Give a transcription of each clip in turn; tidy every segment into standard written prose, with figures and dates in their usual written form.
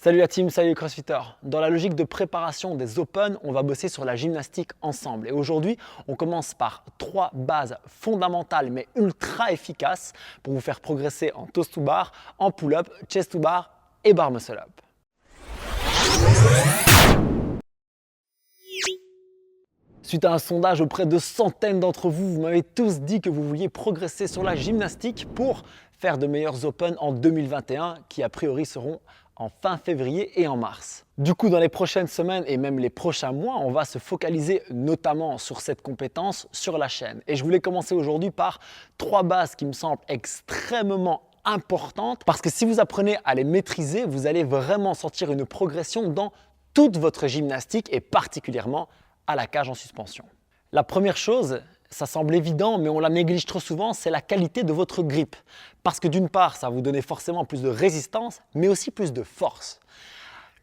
Salut la team, salut les crossfitters. Dans la logique de préparation des Open, on va bosser sur la gymnastique ensemble. Et aujourd'hui, on commence par 3 bases fondamentales mais ultra efficaces pour vous faire progresser en toes to bar, en pull-up, chest to bar et bar muscle up. Suite à un sondage auprès de centaines d'entre vous, vous m'avez tous dit que vous vouliez progresser sur la gymnastique pour faire de meilleurs Open en 2021 qui a priori seront en fin février et en mars. Du coup, dans les prochaines semaines et même les prochains mois, on va se focaliser notamment sur cette compétence sur la chaîne. Et je voulais commencer aujourd'hui par 3 bases qui me semblent extrêmement importantes parce que si vous apprenez à les maîtriser, vous allez vraiment sentir une progression dans toute votre gymnastique et particulièrement à la cage en suspension. La première chose, ça semble évident, mais on la néglige trop souvent, c'est la qualité de votre grip. Parce que d'une part, ça va vous donner forcément plus de résistance, mais aussi plus de force.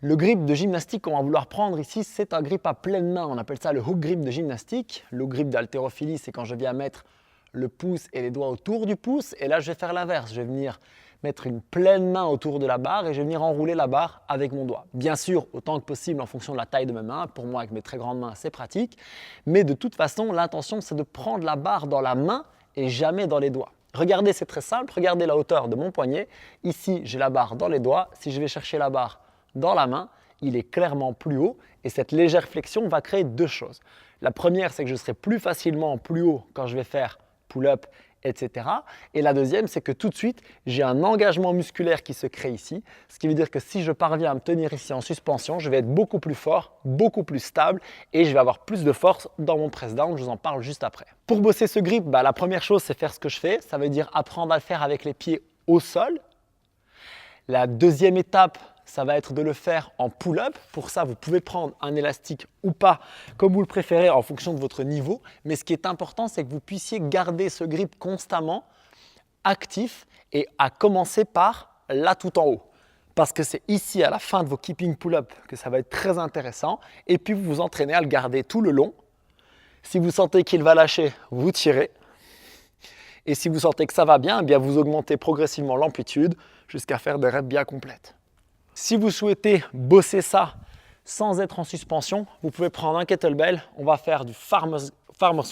Le grip de gymnastique qu'on va vouloir prendre ici, c'est un grip à pleine main. On appelle ça le hook grip de gymnastique. Le grip d'haltérophilie, c'est quand je viens mettre le pouce et les doigts autour du pouce. Et là, je vais faire l'inverse. Je vais venir mettre une pleine main autour de la barre et je vais venir enrouler la barre avec mon doigt. Bien sûr, autant que possible en fonction de la taille de mes mains. Pour moi, avec mes très grandes mains, c'est pratique. Mais de toute façon, l'intention, c'est de prendre la barre dans la main et jamais dans les doigts. Regardez, c'est très simple. Regardez la hauteur de mon poignet. Ici, j'ai la barre dans les doigts. Si je vais chercher la barre dans la main, il est clairement plus haut. Et cette légère flexion va créer 2 choses. La première, c'est que je serai plus facilement plus haut quand je vais faire pull-up, etc. Et la deuxième, c'est que tout de suite, j'ai un engagement musculaire qui se crée ici. Ce qui veut dire que si je parviens à me tenir ici en suspension, je vais être beaucoup plus fort, beaucoup plus stable et je vais avoir plus de force dans mon press down. Je vous en parle juste après. Pour bosser ce grip, la première chose, c'est faire ce que je fais. Ça veut dire apprendre à le faire avec les pieds au sol. La deuxième étape, ça va être de le faire en pull-up. Pour ça, vous pouvez prendre un élastique ou pas, comme vous le préférez en fonction de votre niveau. Mais ce qui est important, c'est que vous puissiez garder ce grip constamment actif et à commencer par là tout en haut. Parce que c'est ici, à la fin de vos keeping pull-up, que ça va être très intéressant. Et puis, vous vous entraînez à le garder tout le long. Si vous sentez qu'il va lâcher, vous tirez. Et si vous sentez que ça va bien, eh bien vous augmentez progressivement l'amplitude jusqu'à faire des reps bien complètes. Si vous souhaitez bosser ça sans être en suspension, vous pouvez prendre un kettlebell. On va faire du farmer's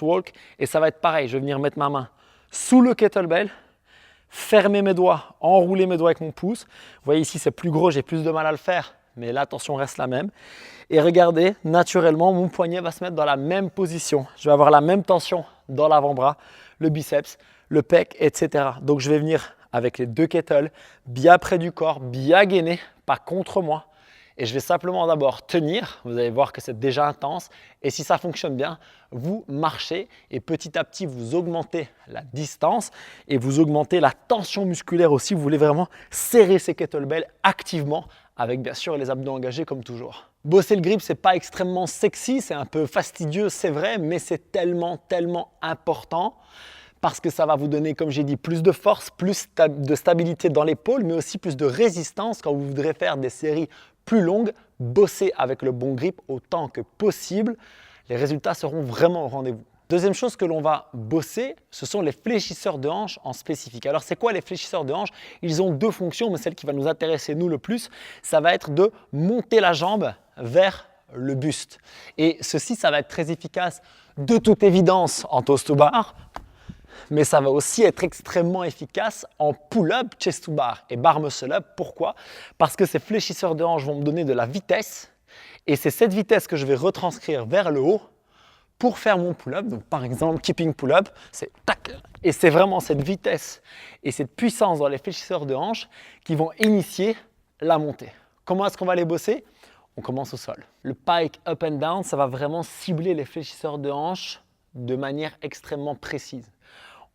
walk et ça va être pareil. Je vais venir mettre ma main sous le kettlebell, fermer mes doigts, enrouler mes doigts avec mon pouce. Vous voyez ici, c'est plus gros, j'ai plus de mal à le faire, mais la tension reste la même. Et regardez, naturellement, mon poignet va se mettre dans la même position. Je vais avoir la même tension dans l'avant-bras, le biceps, le pec, etc. Donc, je vais venir avec les 2 kettles, bien près du corps, bien gainé, pas contre moi. Et je vais simplement d'abord tenir, vous allez voir que c'est déjà intense. Et si ça fonctionne bien, vous marchez et petit à petit, vous augmentez la distance et vous augmentez la tension musculaire aussi. Vous voulez vraiment serrer ces kettlebells activement avec bien sûr les abdos engagés comme toujours. Bosser le grip, c'est pas extrêmement sexy, c'est un peu fastidieux, c'est vrai, mais c'est tellement important. Parce que ça va vous donner, comme j'ai dit, plus de force, plus de stabilité dans l'épaule, mais aussi plus de résistance quand vous voudrez faire des séries plus longues. Bosser avec le bon grip autant que possible. Les résultats seront vraiment au rendez-vous. Deuxième chose que l'on va bosser, ce sont les fléchisseurs de hanches en spécifique. Alors, c'est quoi les fléchisseurs de hanches? Ils ont 2 fonctions, mais celle qui va nous intéresser, nous, le plus, ça va être de monter la jambe vers le buste. Et ceci, ça va être très efficace de toute évidence en toes to bar, mais ça va aussi être extrêmement efficace en pull-up, chest to bar et bar muscle up. Pourquoi? Parce que ces fléchisseurs de hanches vont me donner de la vitesse et c'est cette vitesse que je vais retranscrire vers le haut pour faire mon pull-up. Donc par exemple, keeping pull-up, c'est tac. Et c'est vraiment cette vitesse et cette puissance dans les fléchisseurs de hanches qui vont initier la montée. Comment est-ce qu'on va les bosser? On commence au sol. Le pike up and down, ça va vraiment cibler les fléchisseurs de hanches de manière extrêmement précise.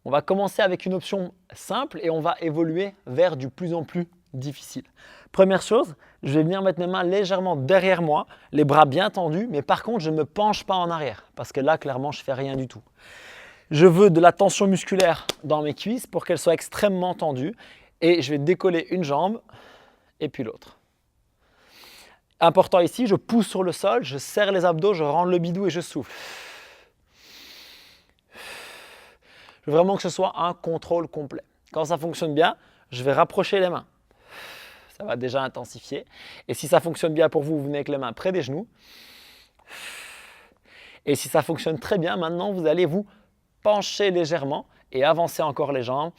On va commencer avec une option simple et on va évoluer vers du plus en plus difficile. Première chose, je vais venir mettre mes mains légèrement derrière moi, les bras bien tendus, mais par contre, je ne me penche pas en arrière parce que là, clairement, je ne fais rien du tout. Je veux de la tension musculaire dans mes cuisses pour qu'elles soient extrêmement tendues et je vais décoller une jambe et puis l'autre. Important ici, je pousse sur le sol, je serre les abdos, je rentre le bidou et je souffle. Je veux vraiment que ce soit un contrôle complet. Quand ça fonctionne bien, je vais rapprocher les mains. ça va déjà intensifier. Et si ça fonctionne bien pour vous, vous venez avec les mains près des genoux. Et si ça fonctionne très bien, maintenant, vous allez vous pencher légèrement et avancer encore les jambes.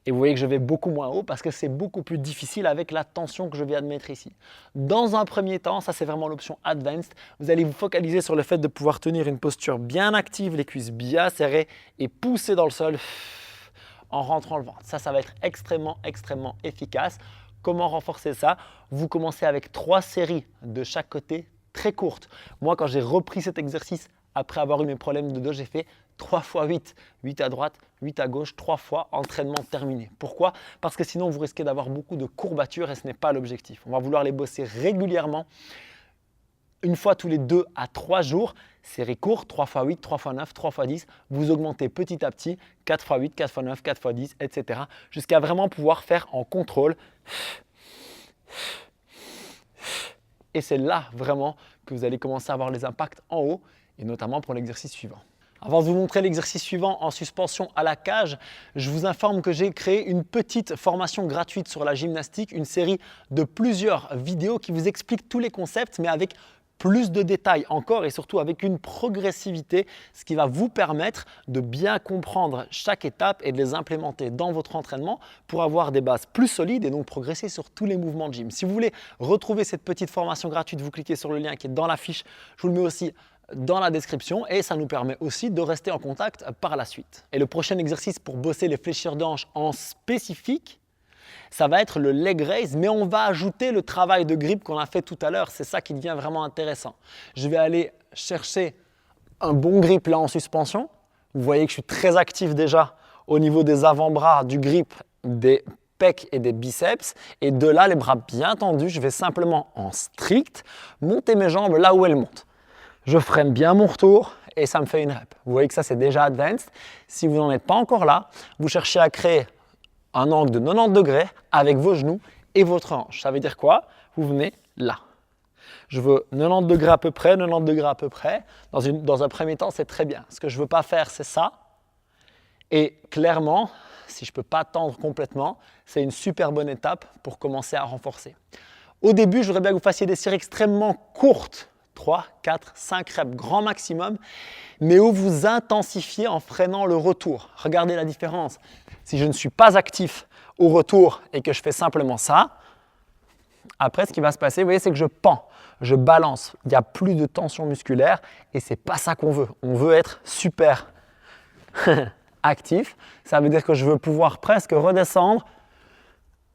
Et vous voyez que je vais beaucoup moins haut parce que c'est beaucoup plus difficile avec la tension que je viens de mettre ici. Dans un premier temps, ça c'est vraiment l'option Advanced, vous allez vous focaliser sur le fait de pouvoir tenir une posture bien active, les cuisses bien serrées et pousser dans le sol en rentrant le ventre. Ça va être extrêmement efficace. Comment renforcer ça? Vous commencez avec 3 séries de chaque côté très courtes. Moi, quand j'ai repris cet exercice après avoir eu mes problèmes de dos, j'ai fait 3 x 8. 8 à droite, 8 à gauche, 3 fois, entraînement terminé. Pourquoi? Parce que sinon, vous risquez d'avoir beaucoup de courbatures et ce n'est pas l'objectif. On va vouloir les bosser régulièrement, une fois tous les 2 à 3 jours. Série courte, 3 x 8, 3 x 9, 3 x 10. Vous augmentez petit à petit, 4 x 8, 4 x 9, 4 x 10, etc. jusqu'à vraiment pouvoir faire en contrôle. Et c'est là vraiment que vous allez commencer à avoir les impacts en haut et notamment pour l'exercice suivant. Avant de vous montrer l'exercice suivant en suspension à la cage, je vous informe que j'ai créé une petite formation gratuite sur la gymnastique, une série de plusieurs vidéos qui vous expliquent tous les concepts mais avec plus de détails encore et surtout avec une progressivité, ce qui va vous permettre de bien comprendre chaque étape et de les implémenter dans votre entraînement pour avoir des bases plus solides et donc progresser sur tous les mouvements de gym. Si vous voulez retrouver cette petite formation gratuite, vous cliquez sur le lien qui est dans la fiche, je vous le mets aussi dans la description et ça nous permet aussi de rester en contact par la suite. Et le prochain exercice pour bosser les fléchisseurs de hanches en spécifique, ça va être le leg raise, mais on va ajouter le travail de grip qu'on a fait tout à l'heure. C'est ça qui devient vraiment intéressant. Je vais aller chercher un bon grip là en suspension. Vous voyez que je suis très actif déjà au niveau des avant-bras, du grip, des pecs et des biceps. Et de là, les bras bien tendus, je vais simplement en strict monter mes jambes là où elles montent. Je freine bien mon retour et ça me fait une rep. Vous voyez que ça, c'est déjà advanced. Si vous n'en êtes pas encore là, vous cherchez à créer un angle de 90 degrés avec vos genoux et votre hanche. Ça veut dire quoi? Vous venez là. Je veux 90 degrés à peu près, 90 degrés à peu près. Dans un premier temps, c'est très bien. Ce que je ne veux pas faire, c'est ça. Et clairement, si je ne peux pas tendre complètement, c'est une super bonne étape pour commencer à renforcer. Au début, je voudrais bien que vous fassiez des séries extrêmement courtes. 3, 4, 5 reps grand maximum, mais où vous intensifiez en freinant le retour. Regardez la différence. Si je ne suis pas actif au retour et que je fais simplement ça, après ce qui va se passer, vous voyez, c'est que je pends, je balance. Il n'y a plus de tension musculaire et ce n'est pas ça qu'on veut. On veut être super actif. Ça veut dire que je veux pouvoir presque redescendre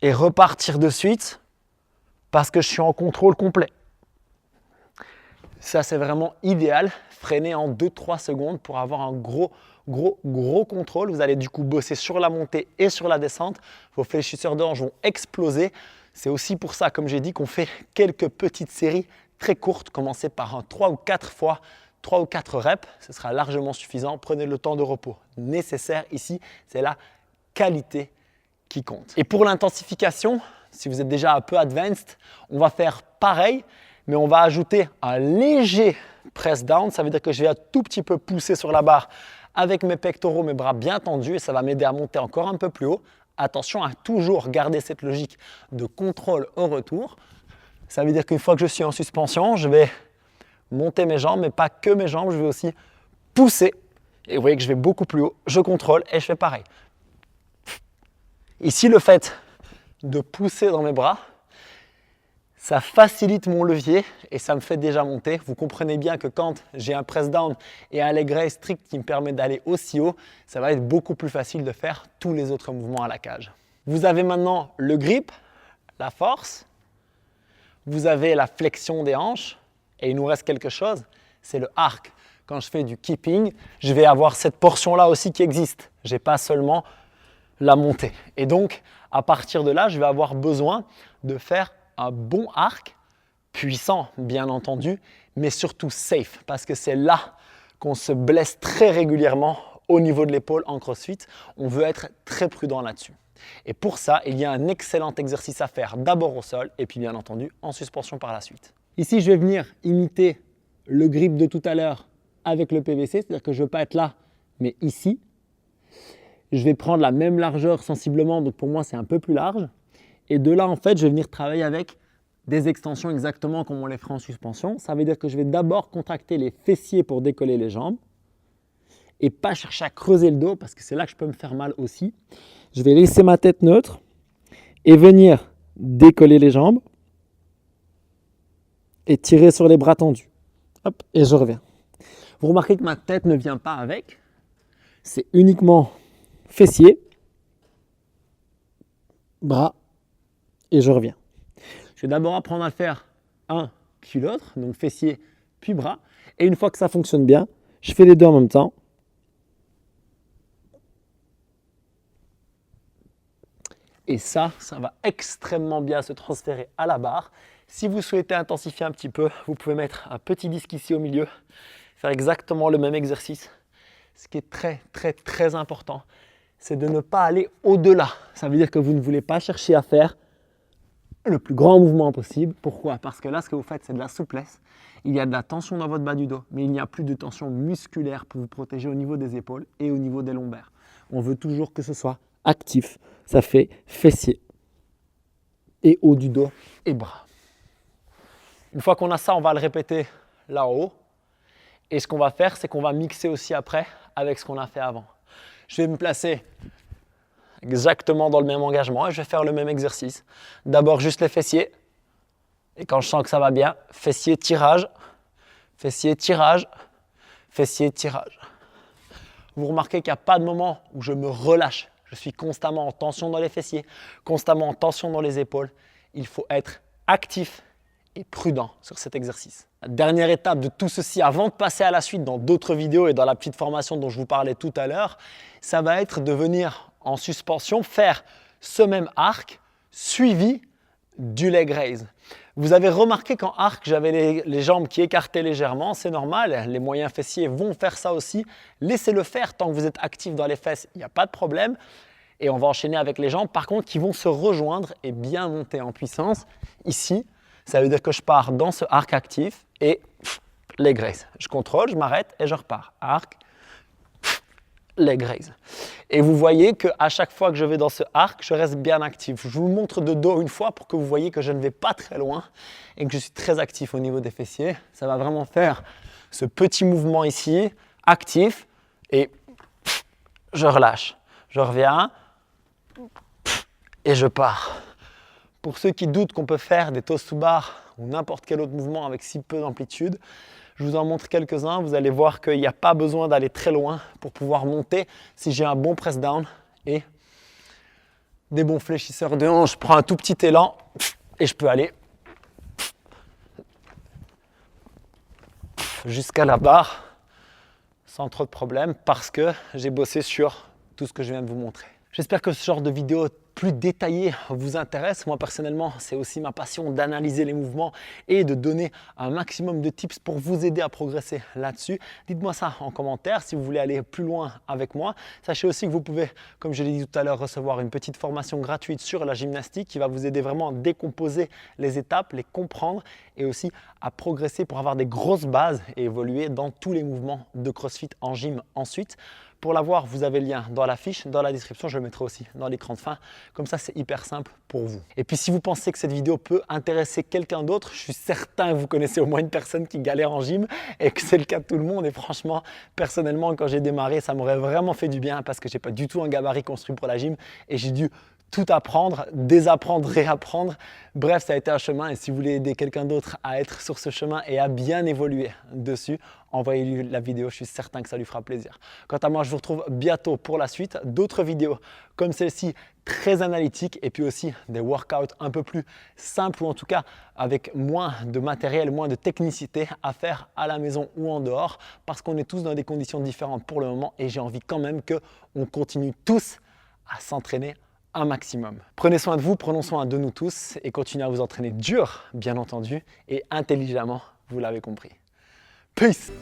et repartir de suite parce que je suis en contrôle complet. Ça, c'est vraiment idéal. Freiner en 2-3 secondes pour avoir un gros contrôle. Vous allez du coup bosser sur la montée et sur la descente. Vos fléchisseurs de hanches vont exploser. C'est aussi pour ça, comme j'ai dit, qu'on fait quelques petites séries très courtes. Commencez par un 3 ou 4 fois, 3 ou 4 reps. Ce sera largement suffisant. Prenez le temps de repos nécessaire ici. C'est la qualité qui compte. Et pour l'intensification, si vous êtes déjà un peu advanced, on va faire pareil. Mais on va ajouter un léger press down. Ça veut dire que je vais un tout petit peu pousser sur la barre avec mes pectoraux, mes bras bien tendus et ça va m'aider à monter encore un peu plus haut. Attention à toujours garder cette logique de contrôle au retour. Ça veut dire qu'une fois que je suis en suspension, je vais monter mes jambes, mais pas que mes jambes, je vais aussi pousser. Et vous voyez que je vais beaucoup plus haut, je contrôle et je fais pareil. Ici, le fait de pousser dans mes bras, ça facilite mon levier et ça me fait déjà monter. Vous comprenez bien que quand j'ai un press down et un leg raise strict qui me permet d'aller aussi haut, ça va être beaucoup plus facile de faire tous les autres mouvements à la cage. Vous avez maintenant le grip, la force, vous avez la flexion des hanches et il nous reste quelque chose, c'est le arc. Quand je fais du keeping, je vais avoir cette portion-là aussi qui existe. Je n'ai pas seulement la montée. Et donc, à partir de là, je vais avoir besoin de faire un bon arc, puissant bien entendu, mais surtout safe, parce que c'est là qu'on se blesse très régulièrement au niveau de l'épaule en crossfit. On veut être très prudent là-dessus. Et pour ça, il y a un excellent exercice à faire d'abord au sol et puis bien entendu en suspension par la suite. Ici, je vais venir imiter le grip de tout à l'heure avec le PVC, c'est-à-dire que je ne veux pas être là, mais ici. je vais prendre la même largeur sensiblement, donc pour moi c'est un peu plus large. Et de là, en fait, je vais venir travailler avec des extensions exactement comme on les ferait en suspension. Ça veut dire que je vais d'abord contracter les fessiers pour décoller les jambes et pas chercher à creuser le dos parce que c'est là que je peux me faire mal aussi. Je vais laisser ma tête neutre et venir décoller les jambes et tirer sur les bras tendus. Hop, et je reviens. Vous remarquez que ma tête ne vient pas avec. C'est uniquement fessier, bras et je reviens. Je vais d'abord apprendre à le faire un puis l'autre, donc fessier puis bras. Et une fois que ça fonctionne bien, je fais les deux en même temps. Et ça va extrêmement bien se transférer à la barre. Si vous souhaitez intensifier un petit peu, vous pouvez mettre un petit disque ici au milieu, faire exactement le même exercice. Ce qui est très important, c'est de ne pas aller au-delà. Ça veut dire que vous ne voulez pas chercher à faire le plus grand mouvement possible. Pourquoi? Parce que là, ce que vous faites, c'est de la souplesse. Il y a de la tension dans votre bas du dos, mais il n'y a plus de tension musculaire pour vous protéger au niveau des épaules et au niveau des lombaires. On veut toujours que ce soit actif. Ça fait fessier et haut du dos et bras. Une fois qu'on a ça, on va le répéter là-haut. Et ce qu'on va faire, c'est qu'on va mixer aussi après avec ce qu'on a fait avant. Je vais me placer exactement dans le même engagement et je vais faire le même exercice. D'abord juste les fessiers. Et quand je sens que ça va bien, fessier, tirage, fessier, tirage, fessier, tirage. Vous remarquez qu'il n'y a pas de moment où je me relâche. Je suis constamment en tension dans les fessiers, constamment en tension dans les épaules. Il faut être actif et prudent sur cet exercice. La dernière étape de tout ceci, avant de passer à la suite dans d'autres vidéos et dans la petite formation dont je vous parlais tout à l'heure, ça va être de venir en suspension faire ce même arc suivi du leg raise. Vous avez remarqué qu'en arc, j'avais les jambes qui écartaient légèrement, c'est normal, les moyens fessiers vont faire ça aussi. Laissez-le faire tant que vous êtes actif dans les fesses, il n'y a pas de problème. Et on va enchaîner avec les jambes, par contre, qui vont se rejoindre et bien monter en puissance. Ici, ça veut dire que je pars dans ce arc actif et leg raise. Je contrôle, je m'arrête et je repars. Arc, leg raise. Et vous voyez qu'à chaque fois que je vais dans ce arc, je reste bien actif. Je vous montre de dos une fois pour que vous voyez que je ne vais pas très loin et que je suis très actif au niveau des fessiers. Ça va vraiment faire ce petit mouvement ici, actif, et je relâche. Je reviens et je pars. Pour ceux qui doutent qu'on peut faire des toes to bar ou n'importe quel autre mouvement avec si peu d'amplitude, je vous en montre quelques-uns. Vous allez voir qu'il n'y a pas besoin d'aller très loin pour pouvoir monter si j'ai un bon press down et des bons fléchisseurs de hanche. Je prends un tout petit élan et je peux aller jusqu'à la barre sans trop de problème parce que j'ai bossé sur tout ce que je viens de vous montrer. J'espère que ce genre de vidéo plus détaillé vous intéresse. Moi personnellement, c'est aussi ma passion d'analyser les mouvements et de donner un maximum de tips pour vous aider à progresser là-dessus. Dites-moi ça en commentaire si vous voulez aller plus loin avec moi. Sachez aussi que vous pouvez, comme je l'ai dit tout à l'heure, recevoir une petite formation gratuite sur la gymnastique qui va vous aider vraiment à décomposer les étapes, les comprendre et aussi à progresser pour avoir des grosses bases et évoluer dans tous les mouvements de CrossFit en gym ensuite. Pour l'avoir, vous avez le lien dans la fiche, dans la description, je le mettrai aussi dans l'écran de fin. Comme ça, c'est hyper simple pour vous. Et puis, si vous pensez que cette vidéo peut intéresser quelqu'un d'autre, je suis certain que vous connaissez au moins une personne qui galère en gym et que c'est le cas de tout le monde. Et franchement, personnellement, quand j'ai démarré, ça m'aurait vraiment fait du bien parce que je n'ai pas du tout un gabarit construit pour la gym et j'ai dû tout apprendre, désapprendre, réapprendre. Bref, ça a été un chemin et si vous voulez aider quelqu'un d'autre à être sur ce chemin et à bien évoluer dessus, envoyez-lui la vidéo, je suis certain que ça lui fera plaisir. Quant à moi, je vous retrouve bientôt pour la suite, d'autres vidéos comme celle-ci, très analytiques et puis aussi des workouts un peu plus simples ou en tout cas avec moins de matériel, moins de technicité à faire à la maison ou en dehors parce qu'on est tous dans des conditions différentes pour le moment et j'ai envie quand même qu'on continue tous à s'entraîner un maximum. Prenez soin de vous, prenons soin de nous tous et continuez à vous entraîner dur, bien entendu, et intelligemment, vous l'avez compris. Peace!